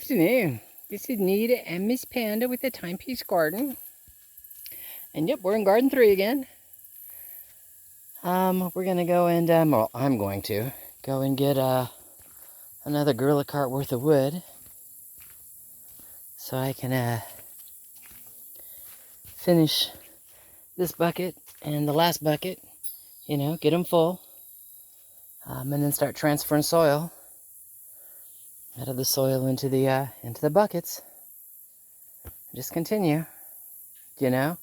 afternoon. This is Nita and Miss Panda with the Timepiece Garden. And yep, we're in Garden 3 again. We're going to go and, well, I'm going to go and get another Gorilla cart worth of wood. So I can finish this bucket and the last bucket, you know, get them full. And then start transferring soil out of the soil into the buckets. Just continue, you know.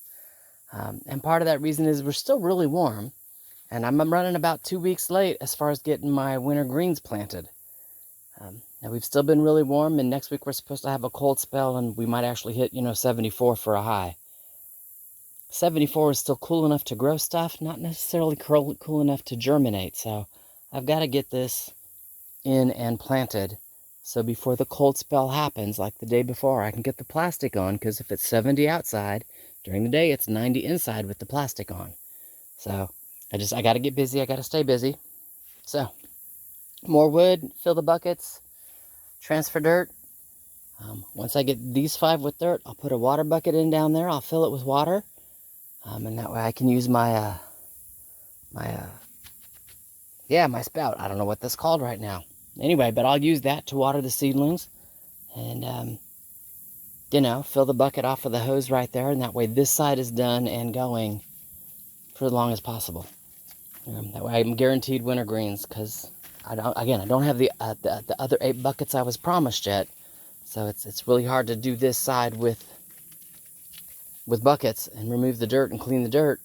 And part of that reason is we're still really warm, and I'm running about 2 weeks late as far as getting my winter greens planted. Now we've still been really warm, and next week we're supposed to have a cold spell, and we might actually hit, 74 for a high. 74 is still cool enough to grow stuff, not necessarily cool enough to germinate, so I've got to get this in and planted. So before the cold spell happens, like the day before, I can get the plastic on, because if it's 70 outside, during the day it's 90 inside with the plastic on. So I got to get busy, I got to stay busy. So, more wood, fill the buckets, transfer dirt. Once I get these 5 with dirt, I'll put a water bucket in down there, I'll fill it with water. And that way I can use my spout. I don't know what that's called right now. Anyway, but I'll use that to water the seedlings. And, fill the bucket off of the hose right there. And that way this side is done and going for as long as possible. That way I'm guaranteed winter greens, because I don't have the other 8 buckets I was promised yet. So it's really hard to do this side with buckets and remove the dirt and clean the dirt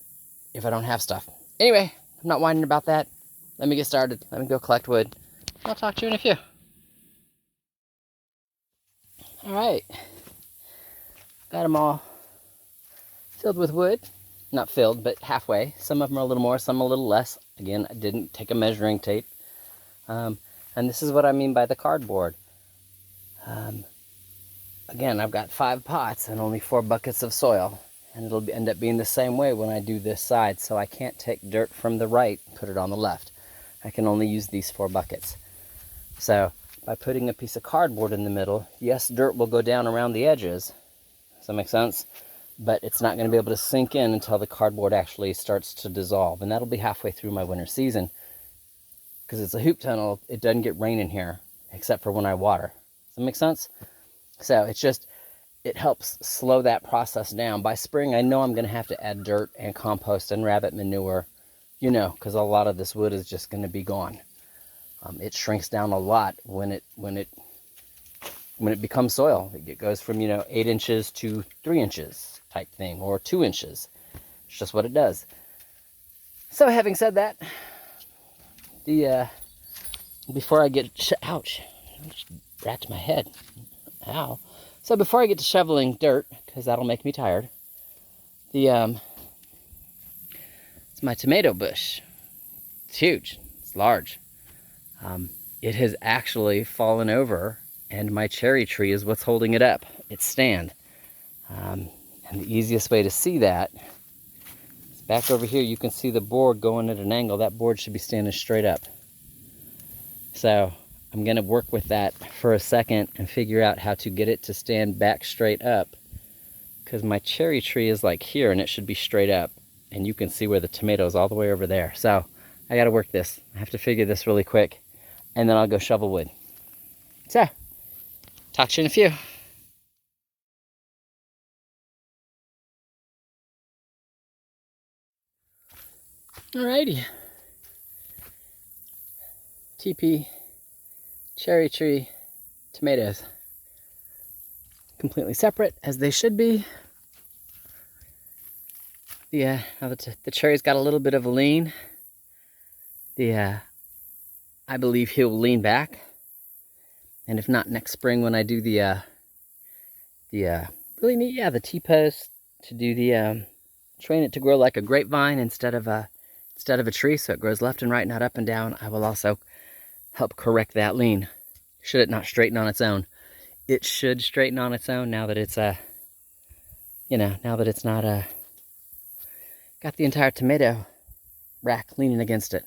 if I don't have stuff. Anyway, I'm not whining about that. Let me get started. Let me go collect wood. I'll talk to you in a few. All right. Got them all filled with wood. Not filled, but halfway. Some of them are a little more, some a little less. Again, I didn't take a measuring tape. And this is what I mean by the cardboard. Again, I've got 5 pots and only 4 buckets of soil. And it'll end up being the same way when I do this side. So I can't take dirt from the right and put it on the left. I can only use these 4 buckets. So by putting a piece of cardboard in the middle, yes, dirt will go down around the edges. Does that make sense? But it's not going to be able to sink in until the cardboard actually starts to dissolve. And that'll be halfway through my winter season. Because it's a hoop tunnel, it doesn't get rain in here, except for when I water. Does that make sense? So it helps slow that process down. By spring, I know I'm going to have to add dirt and compost and rabbit manure, because a lot of this wood is just going to be gone. It shrinks down a lot when it becomes soil. It goes from 8 inches to 3 inches type thing, or 2 inches. It's just what it does. So having said that, before I get ouch, I just racked my head. Ow. So before I get to shoveling dirt, because that'll make me tired, it's my tomato bush. It's huge. It's large. It has actually fallen over, and my cherry tree is what's holding it up, its stand. And the easiest way to see that is back over here. You can see the board going at an angle. That board should be standing straight up. So I'm going to work with that for a second and figure out how to get it to stand back straight up, because my cherry tree is like here and it should be straight up, and you can see where the tomato is all the way over there. So I got to work this. I have to figure this really quick, and then I'll go shovel wood. So talk to you in a few. Alrighty. TP, cherry tree, tomatoes. Completely separate, as they should be. Now the cherry's got a little bit of a lean. I believe he'll lean back. And if not, next spring when I do the T-post to do train it to grow like a grapevine instead of a tree, so it grows left and right, not up and down, I will also help correct that lean. Should it not straighten on its own? It should straighten on its own now that it's now that it's not got the entire tomato rack leaning against it.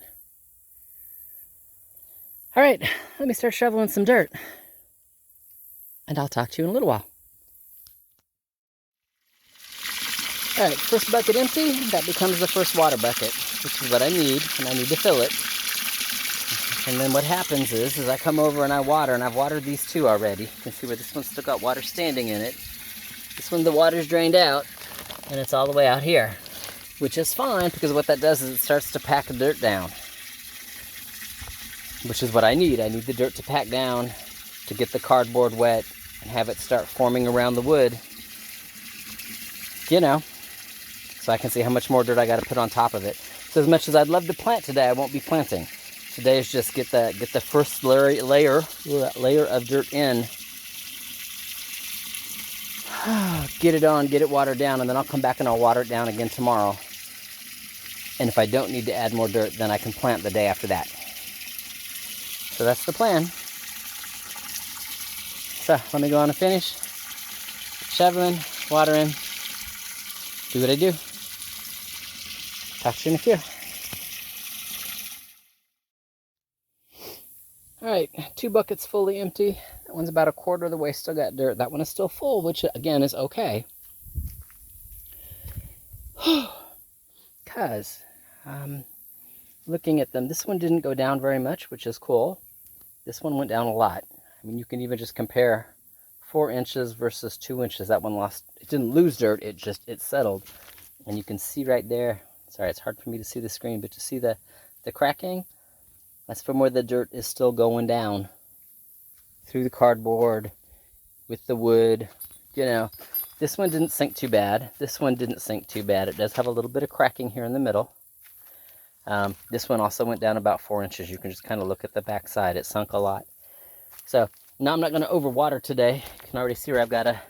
All right, let me start shoveling some dirt. and I'll talk to you in a little while. All right, first bucket empty, that becomes the first water bucket, which is what I need, and I need to fill it. And then what happens is I come over and I water, and I've watered these two already. You can see where this one's still got water standing in it. This one, the water's drained out, and it's all the way out here, which is fine, because what that does is it starts to pack the dirt down, which is what I need. I need the dirt to pack down to get the cardboard wet and have it start forming around the wood, you know, so I can see how much more dirt I got to put on top of it. So as much as I'd love to plant today, I won't be planting. Today is just get the first layer of dirt in, get it on, get it watered down, and then I'll come back and I'll water it down again tomorrow. And if I don't need to add more dirt, then I can plant the day after that. So that's the plan. So let me go on and finish shoveling, watering, do what I do. Talk to you in a few. All right, 2 buckets fully empty. That one's about a quarter of the way, still got dirt. That one is still full, which again is okay. Because looking at them, this one didn't go down very much, which is cool. This one went down a lot. I mean, you can even just compare 4 inches versus 2 inches. That one lost, it didn't lose dirt, it settled. And you can see right there, sorry, it's hard for me to see the screen, but to see the cracking, that's from where the dirt is still going down through the cardboard with the wood. You know, this one didn't sink too bad. This one didn't sink too bad. It does have a little bit of cracking here in the middle. This one also went down about 4 inches. You can just kind of look at the back side. It sunk a lot. So now I'm not going to overwater today. You can already see where I've got a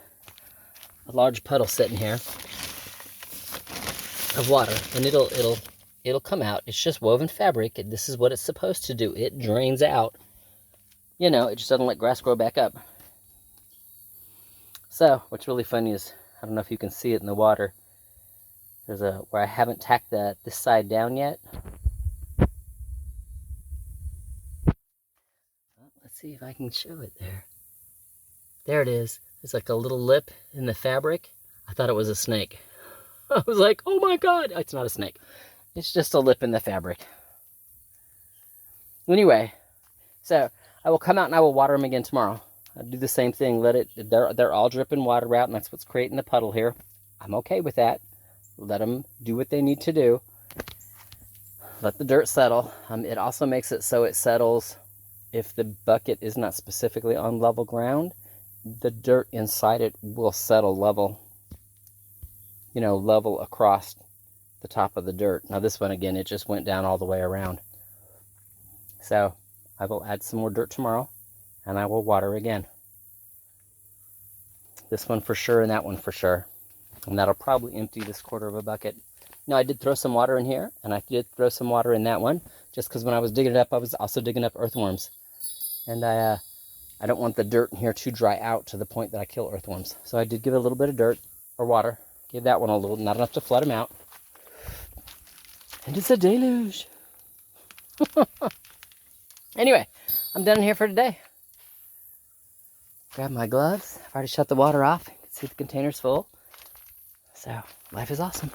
large puddle sitting here of water, and it'll come out. It's just woven fabric. This is what it's supposed to do. It drains out. You know, it just doesn't let grass grow back up. So what's really funny is, I don't know if you can see it in the water, there's where I haven't tacked this side down yet. Well, let's see if I can show it there. There it is. It's like a little lip in the fabric. I thought it was a snake. I was like, oh my God, it's not a snake. It's just a lip in the fabric. Anyway, so I will come out and I will water them again tomorrow. I'll do the same thing. They're all dripping water out, and that's what's creating the puddle here. I'm okay with that. Let them do what they need to do. Let the dirt settle. It also makes it so it settles if the bucket is not specifically on level ground. The dirt inside it will settle level. You know, level across the top of the dirt. Now this one, again, it just went down all the way around. So I will add some more dirt tomorrow, and I will water again. This one for sure, and that one for sure. And that'll probably empty this quarter of a bucket. Now I did throw some water in here, and I did throw some water in that one, just because when I was digging it up, I was also digging up earthworms. And I don't want the dirt in here to dry out to the point that I kill earthworms. So I did give it a little bit of dirt or water. Gave that one a little, not enough to flood them out. And it's a deluge. Anyway, I'm done here for today. Grab my gloves. I've already shut the water off. You can see the container's full. So, life is awesome.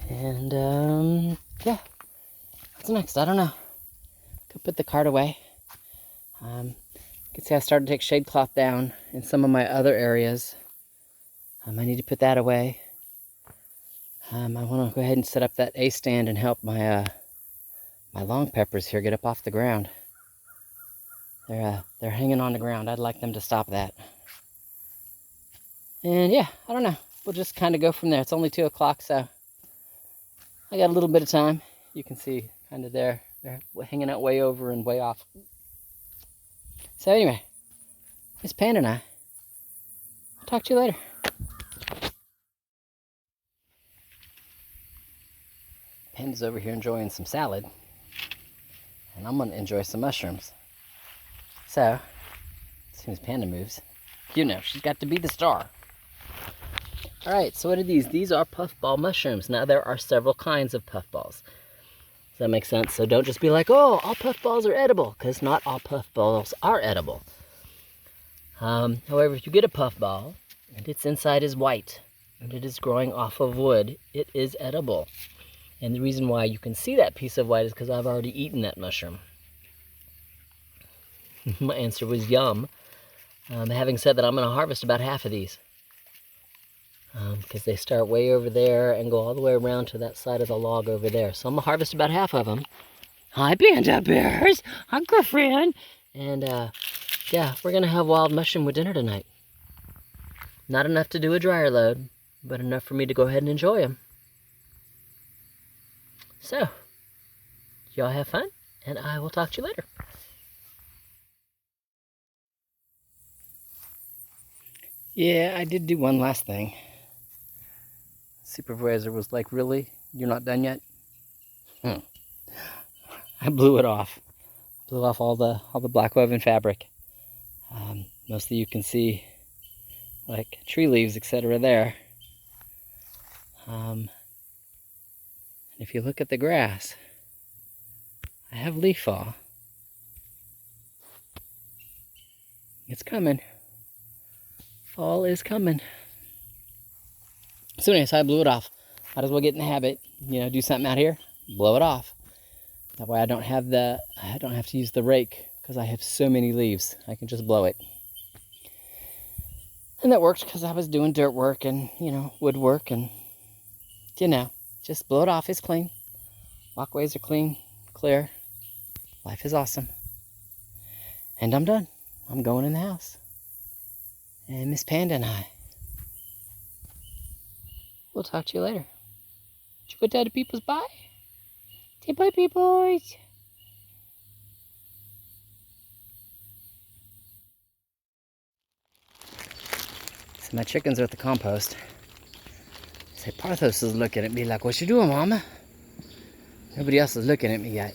And, yeah. What's next? I don't know. Go put the cart away. You can see I started to take shade cloth down in some of my other areas. I need to put that away. I want to go ahead and set up that A-stand and help my my long peppers here get up off the ground. They're hanging on the ground. I'd like them to stop that. And yeah, I don't know. We'll just kind of go from there. It's only 2 o'clock, so I got a little bit of time. You can see kind of they're hanging out way over and way off. So anyway, Miss Pan and I'll talk to you later. Panda's over here enjoying some salad, and I'm going to enjoy some mushrooms. So, as soon as Panda moves, you know, she's got to be the star. Alright, so what are these? These are puffball mushrooms. Now, there are several kinds of puffballs. Does that make sense? So don't just be like, oh, all puffballs are edible, because not all puffballs are edible. However, if you get a puffball and its inside is white and it is growing off of wood, it is edible. And the reason why you can see that piece of white is because I've already eaten that mushroom. My answer was yum. Having said that, I'm going to harvest about half of these. Because they start way over there and go all the way around to that side of the log over there. So I'm going to harvest about half of them. Hi, panda bears. Hi, girlfriend. And, yeah, we're going to have wild mushroom with dinner tonight. Not enough to do a dryer load, but enough for me to go ahead and enjoy them. So, y'all have fun, and I will talk to you later. Yeah, I did do one last thing. Supervisor was like, really? You're not done yet? I blew it off. Blew off all the black woven fabric. Mostly you can see like tree leaves, etc. there. If you look at the grass, I have leaf fall. It's coming. Fall is coming. So anyway, so I blew it off. Might as well get in the habit, do something out here, blow it off. That way I don't have to use the rake because I have so many leaves. I can just blow it. And that worked because I was doing dirt work and, woodwork and, just blow it off. It's clean. Walkways are clean, clear. Life is awesome. And I'm done. I'm going in the house. And Miss Panda and I. We'll talk to you later. Did you go tell the peoples bye? Say bye, peoples. So my chickens are at the compost. Say, Parthos is looking at me like, what you doing, Mama? Nobody else is looking at me yet.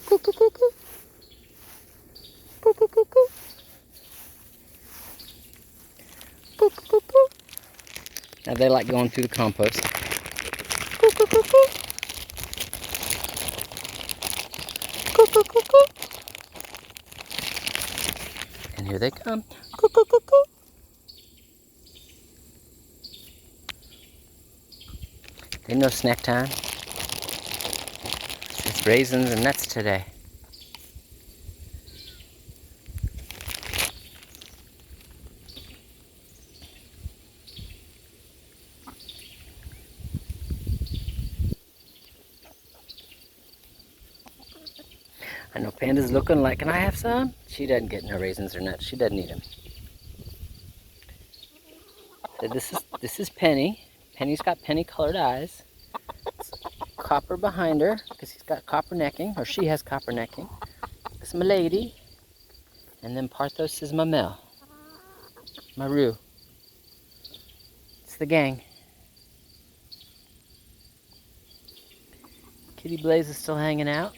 Coo, coo, coo, coo. Coo, coo, coo, coo. Coo, coo, coo, coo. Now they like going through the compost. Coo, coo, coo, coo. Coo, coo, coo, coo. And here they come. Coo, coo, coo, coo. Ain't no snack time. It's just raisins and nuts today. I know Panda's looking like, can I have some? She doesn't get no raisins or nuts. She doesn't eat them. So this is Penny. Penny's got penny-colored eyes. It's copper behind her because he's got copper necking, or she has copper necking. It's my lady, and then Parthos is my Mel, my Roo. It's the gang. Kitty Blaze is still hanging out.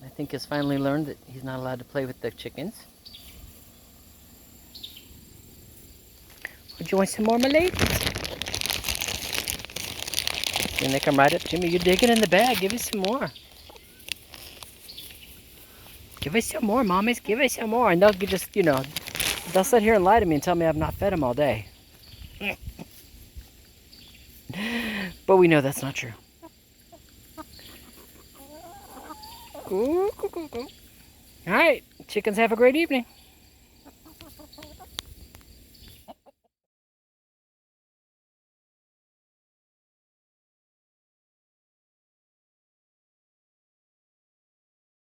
I think he's finally learned that he's not allowed to play with the chickens. Would you want some more, my lady? And they come right up to me. You're digging in the bag. Give us some more. Give us some more, mommies. Give us some more. And they'll just, they'll sit here and lie to me and tell me I've not fed them all day. But we know that's not true. All right. Chickens, have a great evening.